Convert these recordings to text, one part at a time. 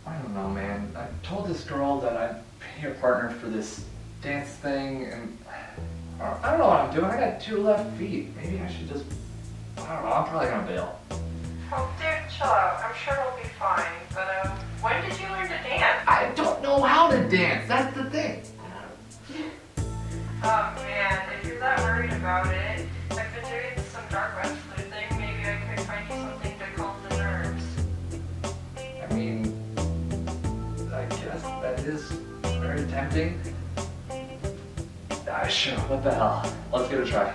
I don't know, man. I told this girl that I'd be a partner for this dance thing, and I don't know what I'm doing. I got 2 left feet. Maybe I should just, I don't know, I'm probably gonna bail. Oh, dude, chill out. I'm sure it'll be fine. But, when did you learn to dance? I don't know how to dance, that's the thing. Oh, man, if you're that worried about it, I've been doing some dark web sleuthing. Maybe I could find you something to calm the nerves. I mean, I guess that is very tempting. Sure, what the hell? Let's give it a try.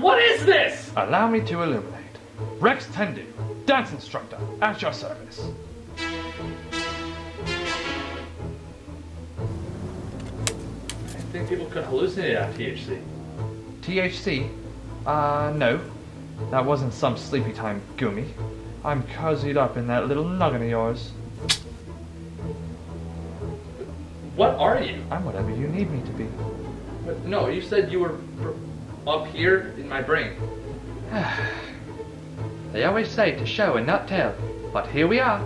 What is this? Allow me to illuminate. Rex Tendu, dance instructor, at your service. I think people could hallucinate on THC. THC? No. That wasn't some sleepy time gummy. I'm cozied up in that little nugget of yours. What are you? I'm whatever you need me to be. But no, you said you were up here in my brain. They always say to show and not tell, but here we are.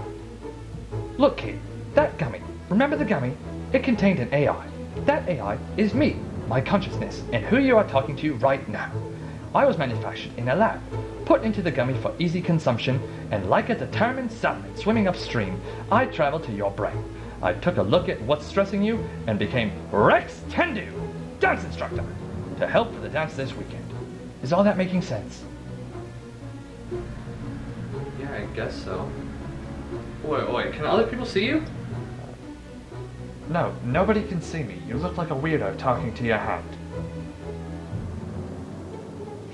Look, kid, that gummy. Remember the gummy? It contained an AI. That AI is me, my consciousness, and who you are talking to right now. I was manufactured in a lab, put into the gummy for easy consumption, and like a determined salmon swimming upstream, I traveled to your brain. I took a look at what's stressing you and became Rex Tendu, dance instructor, to help for the dance this weekend. Is all that making sense? Yeah, I guess so. Wait, can other people see you? No, nobody can see me. You look like a weirdo talking to your hand.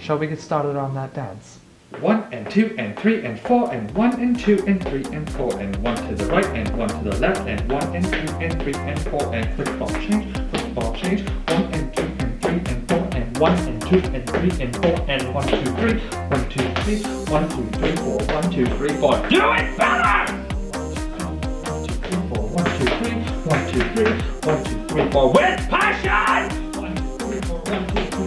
Shall we get started on that dance? 1 and 2 and 3 and 4 and 1 and 2 and 3 and 4 and 1 to the right and 1 to the left and 1 and 2 and 3 and 4 and football change, 1 and 2 and 3 and 4 and 1 and 2 and 3 and 4 and 1 2 3 1 2 3 1 2 3 4 1 2 3 4. Do it better! 1 2 3 1 2 3 1 2 3 4 with passion! 1 2 3 4 1 2 3.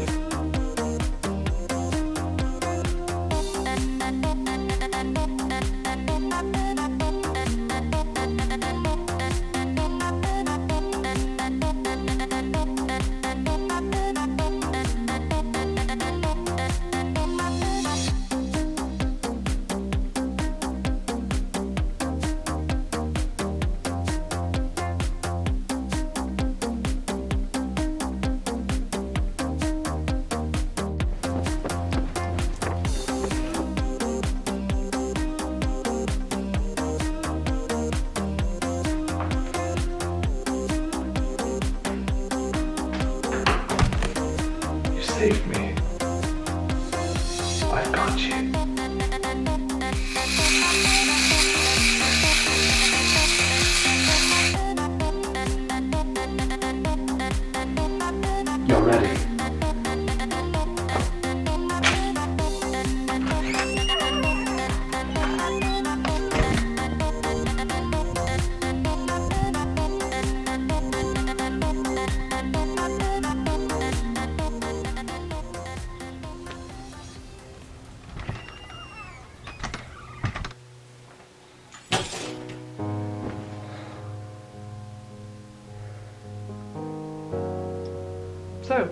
So,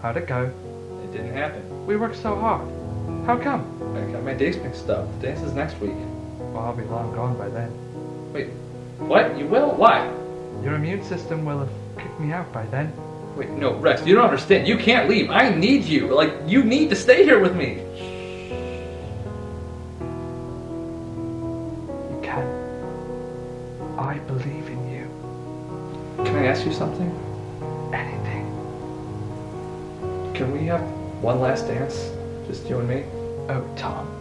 how'd it go? It didn't happen. We worked so hard. How come? I got my dates mixed up. The dance is next week. Well, I'll be long gone by then. Wait, what? You will? Why? Your immune system will have kicked me out by then. Wait, no, Rex, you don't understand. You can't leave. I need you. Like, you need to stay here with me. You can. I believe in you. Can I ask you something? Anything. Can we have one last dance? Just you and me? Oh, Tom.